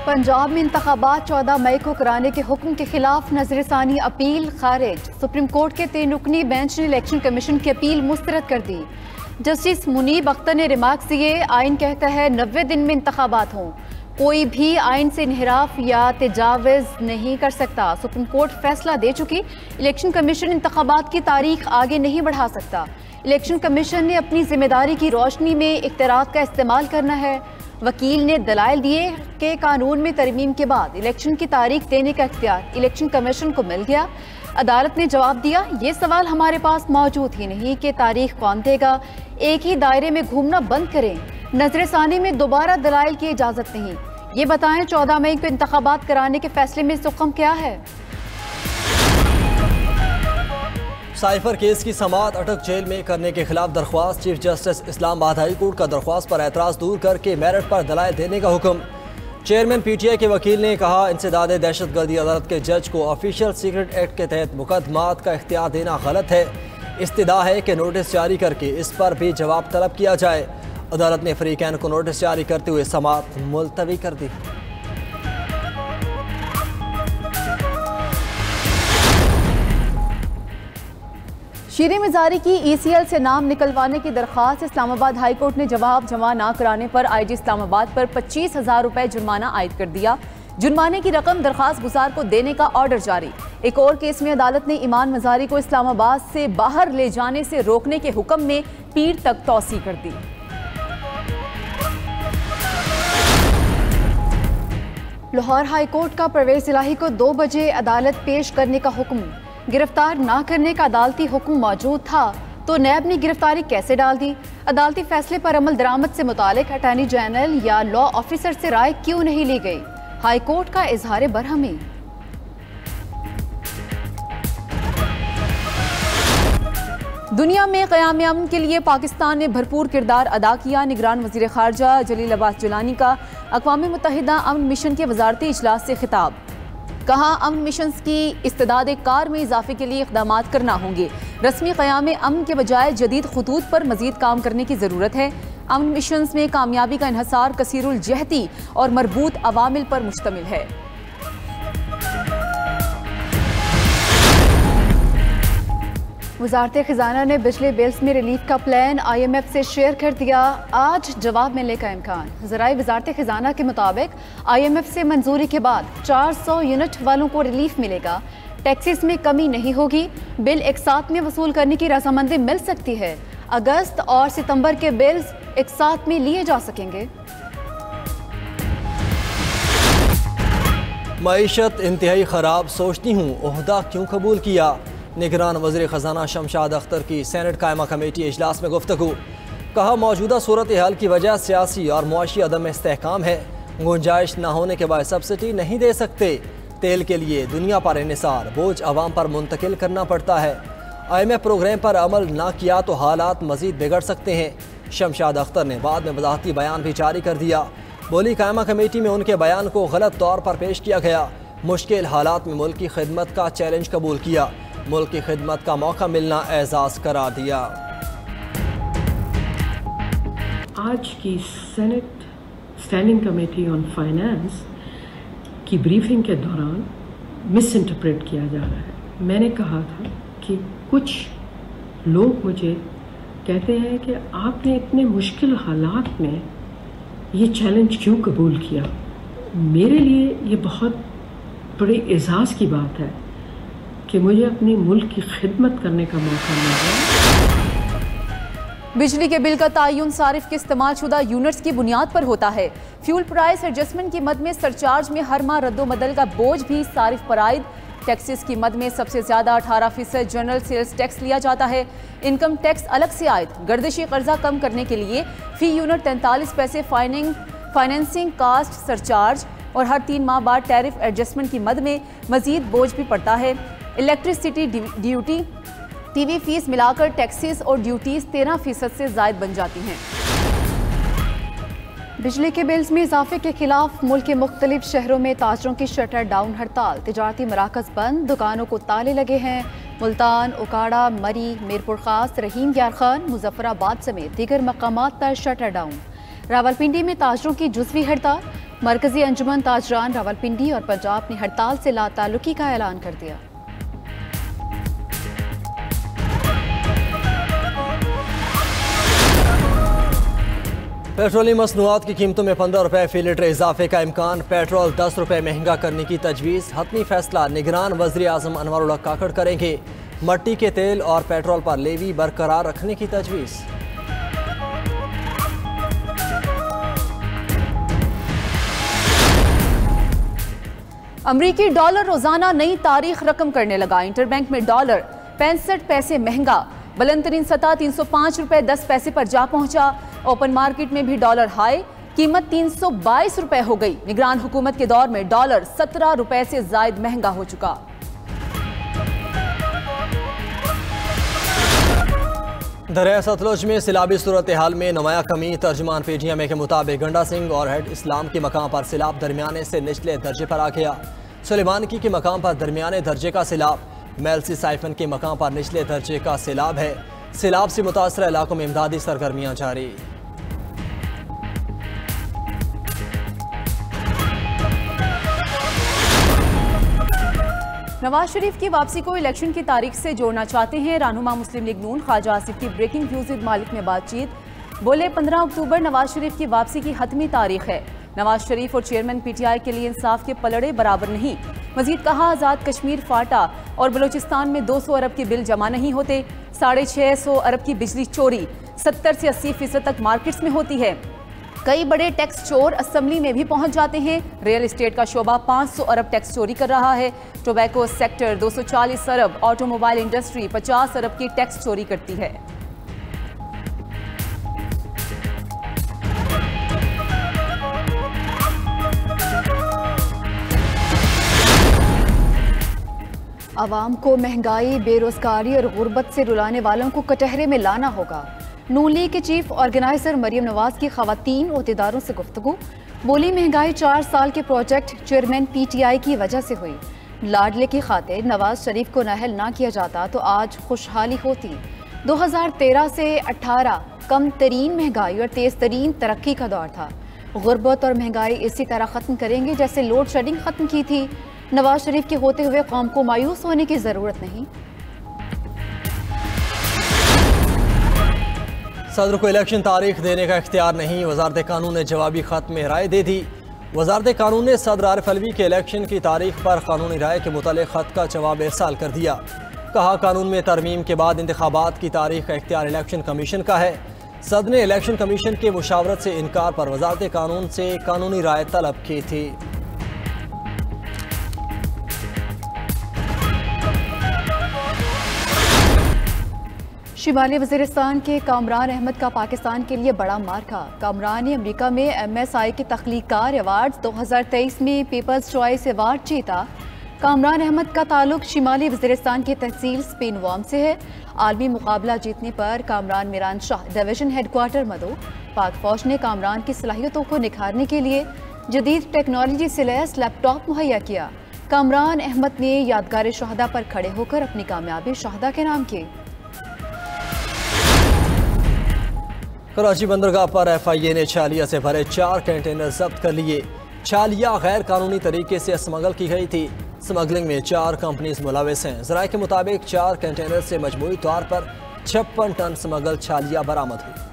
पंजाब में इंतखाबात 14 मई को कराने के हुक्म के खिलाफ नजरसानी अपील खारिज। सुप्रीम कोर्ट के 3 रुकनी बेंच ने इलेक्शन कमीशन की अपील मुस्तरद कर दी। जस्टिस मुनीब अख्तर ने रिमार्क्स दिए, आइन कहता है 90 दिन में इंतखाबात हों, कोई भी आइन से इन्हिराफ या तजावुज़ नहीं कर सकता। सुप्रीम कोर्ट फैसला दे चुकी, इलेक्शन कमीशन इंतखाबात की तारीख आगे नहीं बढ़ा सकता। इलेक्शन कमीशन ने अपनी जिम्मेदारी की रोशनी में इख्तियारात का इस्तेमाल करना है। वकील ने दलाइल दिए कि कानून में तरमीम के बाद इलेक्शन की तारीख देने का इख्तियार इलेक्शन कमीशन को मिल गया। अदालत ने जवाब दिया, ये सवाल हमारे पास मौजूद ही नहीं कि तारीख कौन देगा, एक ही दायरे में घूमना बंद करें, नजरसानी में दोबारा दलाइल की इजाजत नहीं। ये बताएं 14 मई को इंतखाबात कराने के फैसले में सुकम क्या है। साइफर केस की समाअत अटक जेल में करने के खिलाफ दरख्वास्त। Chief justice Islamabad high court का दरख्वास्त पर एतराज़ दूर करके मेरिट पर दलाइल देने का हुक्म। चेयरमैन PTI के वकील ने कहा, इंसदाद दहशतगर्दी अदालत के जज को ऑफिशियल सीक्रेट एक्ट के तहत मुकदमात का इख्तियार देना गलत है। इस्तदा है कि नोटिस जारी करके इस पर भी जवाब तलब किया जाए। अदालत ने फरीकैन को नोटिस जारी करते हुए समाअत मुलतवी कर दी। शीरे मिजारी की ECL से नाम निकलवाने की दरख्वास्त। इस्लामाबाद हाई कोर्ट ने जवाब जमा ना कराने पर IG इस्लामाबाद पर 25,000 रुपए जुर्माना आयद कर दिया। जुर्माने की रकम दरख्वास्त गुजार को देने का ऑर्डर जारी। एक और केस में अदालत ने ईमान मजारी को इस्लामाबाद से बाहर ले जाने से रोकने के हुक्म में पीर तक तौसी कर दी। लाहौर हाई कोर्ट का परवेज इलाही को 2 बजे अदालत पेश करने का हुक्म। गिरफ्तार ना करने का अदालती हुक्म मौजूद था तो नैब ने गिरफ्तारी कैसे डाल दी। अदालती फैसले पर अमल दरामद से मुतालिक अटॉर्नी जनरल या लॉ ऑफिसर से राय क्यों नहीं ली गई। हाई कोर्ट का इजहार बरहमी। दुनिया में क़याम अमन के लिए पाकिस्तान ने भरपूर किरदार अदा किया। निगरान वज़ीर ख़ारजा जलील अब्बास जिलानी का अक़वाम मुत्तहिदा अमन मिशन के वज़ारती इजलास से खिताब। कहा, अमन मिशन की इस्तेदाद कार में इजाफे के लिए इक़दाम करना होंगे। रस्मी क़याम अमन के बजाय जदीद खतूत पर मज़ीद काम करने की ज़रूरत है। अमन मिशन में कामयाबी का इन्हसार कसीरुल जहती और मरबूत अवामिल पर मुश्तमिल है। वज़ारत ख़ज़ाना ने बिजली बिल्स में रिलीफ का प्लान IMF से शेयर कर दिया। आज जवाब मिलने का इम्कान। ज़राए वज़ारत ख़ज़ाना के मुताबिक IMF से मंजूरी के बाद 400 यूनिट वालों को रिलीफ मिलेगा। टैक्सेस में कमी नहीं होगी। बिल एक साथ में वसूल करने की रजामंदी मिल सकती है। अगस्त और सितंबर के बिल्स एक साथ में लिए जा सकेंगे। मईशत इंतहाई ख़राब, सोचती हूँ ओहदा क्यों कबूल किया। निगरान वज़ीर ख़ज़ाना शमशाद अख्तर की सेनेट कायमा कमेटी इजलास में गुफ्तगू। कहा, मौजूदा सूरत हाल की वजह सियासी और मुआशी अदम इस्तेहकाम है। गुंजाइश न होने के बाद सब्सिडी नहीं दे सकते। तेल के लिए दुनिया पर इन्हिसार बोझ आवाम पर मुंतकिल करना पड़ता है। IMF प्रोग्राम पर अमल ना किया तो हालात मज़ीद बिगड़ सकते हैं। शमशाद अख्तर ने बाद में वजाहती बयान भी जारी कर दिया। बोली, कायमा कमेटी में उनके बयान को गलत तौर पर पेश किया गया। मुश्किल हालात में मुल्क की खिदमत का चैलेंज कबूल किया। मुल्क की खिदमत का मौका मिलना एजाज़ करार दिया। आज की senate standing committee on finance की ब्रीफिंग के दौरान मिस इंटरप्रेट किया जा रहा है। मैंने कहा था कि कुछ लोग मुझे कहते हैं कि आपने इतने मुश्किल हालात में ये चैलेंज क्यों कबूल किया। मेरे लिए ये बहुत बड़ी एजाज़ की बात है कि मुझे अपनी मुल्क की खिदमत करने का मौका मिल रहा है। बिजली के बिल का तयन सारिफ के इस्तेमाल शुदा यूनिट्स की बुनियाद पर होता है। फ्यूल प्राइस एडजस्टमेंट की मद में सरचार्ज में हर माह रद्दोबदल का बोझ भी सारिफ पर आयद। टैक्सेस की मद में सबसे ज़्यादा 18% जनरल सेल्स टैक्स लिया जाता है। इनकम टैक्स अलग से आयद। गर्दिशी कर्जा कम करने के लिए फी यूनिट 43 पैसे फाइनेंसिंग कास्ट सरचार्ज और हर 3 माह बाद टैरिफ एडजस्टमेंट की मद में मजीद बोझ भी पड़ता है। इलेक्ट्रिसिटी ड्यूटी, TV फीस मिलाकर टैक्सेस और ड्यूटीज 13% से ज़ायद बन जाती हैं। बिजली के बिल्स में इजाफे के खिलाफ मुल्क के मुख्तलिफ शहरों में ताजरों की शटर डाउन हड़ताल। तिजारती मराकज़ बंद, दुकानों को ताले लगे हैं। मुल्तान, उकाड़ा, मरी, मीरपुर खास, रहीम यार खान, मुजफ्फराबाद समेत दीगर मकामात पर शटर डाउन। रावलपिंडी में ताजरों की जुज़वी हड़ताल। मरकजी अंजुमन ताजरान रावलपिंडी और पंजाब ने हड़ताल से लाताल्लुकी का ऐलान कर दिया। पेट्रोलियम मसनूआत की कीमतों में 15 रुपये फी लीटर इजाफे का इम्कान। पेट्रोल 10 रुपये महंगा करने की तजवीज़। हतमी फैसला निगरान वज़ीर आज़म अनवरुल्लाह काकड़ करेंगे। मट्टी के तेल और पेट्रोल पर लेवी बरकरार रखने की तजवीज़। अमरीकी डॉलर रोजाना नई तारीख रकम करने लगा। इंटरबैंक में डॉलर 65 पैसे महंगा, बुलंदतरीन सतह 305 रुपए 10 पैसे पर जा पहुंचा। ओपन मार्केट में भी डॉलर हाई, कीमत 322 रुपए हो गई। निगरान हुकूमत के दौर में डॉलर 17 रुपए से जायद महंगा हो चुका। दरिया सतलुज में सिलाबी सूरत हाल में नुमाया कमी। तर्जुमान PGMA के मुताबिक गंडा सिंह और हेड इस्लाम के मकाम पर सिलाब दरमियाने से निचले दर्जे पर आ गया। सुलेमानकी के मकाम पर दरमियाने दर्जे का सिलाब, मेलसी साइफन के मकाम पर निचले दर्जे का सिलाब है। सिलाब से मुतासर इलाकों में इमदादी सरगर्मियां जारी। नवाज शरीफ की वापसी को इलेक्शन की तारीख से जोड़ना चाहते हैं। रहनुमा मुस्लिम लीग नून ख्वाजा आसिफ की ब्रेकिंग न्यूज विद मालिक में बातचीत। बोले 15 अक्टूबर नवाज शरीफ की वापसी की हतमी तारीख है। नवाज शरीफ और चेयरमैन PTI के लिए इंसाफ के पलड़े बराबर नहीं। मजीद कहा, आज़ाद कश्मीर फाटा और बलूचिस्तान में 200 अरब के बिल जमा नहीं होते। 650 अरब की बिजली चोरी 70 से 80% तक मार्केट्स में होती है। कई बड़े टैक्स चोर असेंबली में भी पहुंच जाते हैं। रियल एस्टेट का शोबा 500 अरब टैक्स चोरी कर रहा है। टोबैको सेक्टर 240 अरब, ऑटोमोबाइल इंडस्ट्री 50 अरब की टैक्स चोरी करती है। आवाम को महंगाई, बेरोजगारी और गुर्बत से रुलाने वालों को कटहरे में लाना होगा। नून लीग के चीफ ऑर्गेनाइजर मरियम नवाज की खवातीन ओहदेदारों से गुफ्तगू। बोली, महंगाई 4 साल के प्रोजेक्ट चेयरमैन PTI की वजह से हुई। लाडले की खातिर नवाज शरीफ को नाअहल ना किया जाता तो आज खुशहाली होती। 2013 से 18 कम तरीन महंगाई और तेज तरीन तरक्की का दौर था। गुर्बत और महंगाई इसी तरह ख़त्म करेंगे जैसे लोड शेडिंग ख़त्म की थी। नवाज शरीफ के होते हुए कौम को मायूस होने की ज़रूरत नहीं। सदर को इलेक्शन तारीख देने का इख्तियार नहीं। वजारत कानून ने जवाबी खत में राय दे दी। वजारत कानून ने सदर आरिफ अलवी के इलेक्शन की तारीख पर कानूनी राय के मुतालिक खत का जवाब इरसाल कर दिया। कहा, कानून में तरमीम के बाद इंतखाबात की तारीख का इख्तियार इलेक्शन कमीशन का है। सदर ने इलेक्शन कमीशन के मुशावरत से इनकार पर वजारत कानून से कानूनी राय तलब की थी। शिमाली वज़ीरिस्तान के कामरान अहमद का पाकिस्तान के लिए बड़ा मार्का। कामरान ने अमेरिका में MSI के तख्लीकार अवार्ड्स 2023 में पीपल्स चॉइस अवार्ड जीता। कामरान अहमद का ताल्लुक शिमाली वज़ीरिस्तान की तहसील स्पिन वॉर्म से है। आलमी मुकाबला जीतने पर कामरान मीरान शाह डिवीजन हेडक्वार्टर मदो। पाक फौज ने कामरान की सलाहियतों को निखारने के लिए जदीद टेक्नोलॉजी से लैस लैपटॉप मुहैया किया। कामरान अहमद ने यादगार शहदा पर खड़े होकर अपनी कामयाबी शहदा के नाम की। कराची बंदरगाह पर FIA ने छालिया से भरे 4 कंटेनर जब्त कर लिए। छालिया गैर कानूनी तरीके से स्मगल की गई थी। स्मगलिंग में 4 कंपनीज मुलविस हैं। ज़राए के मुताबिक 4 कंटेनर से मजमूई तौर पर 56 टन स्मगल छालिया बरामद हुई।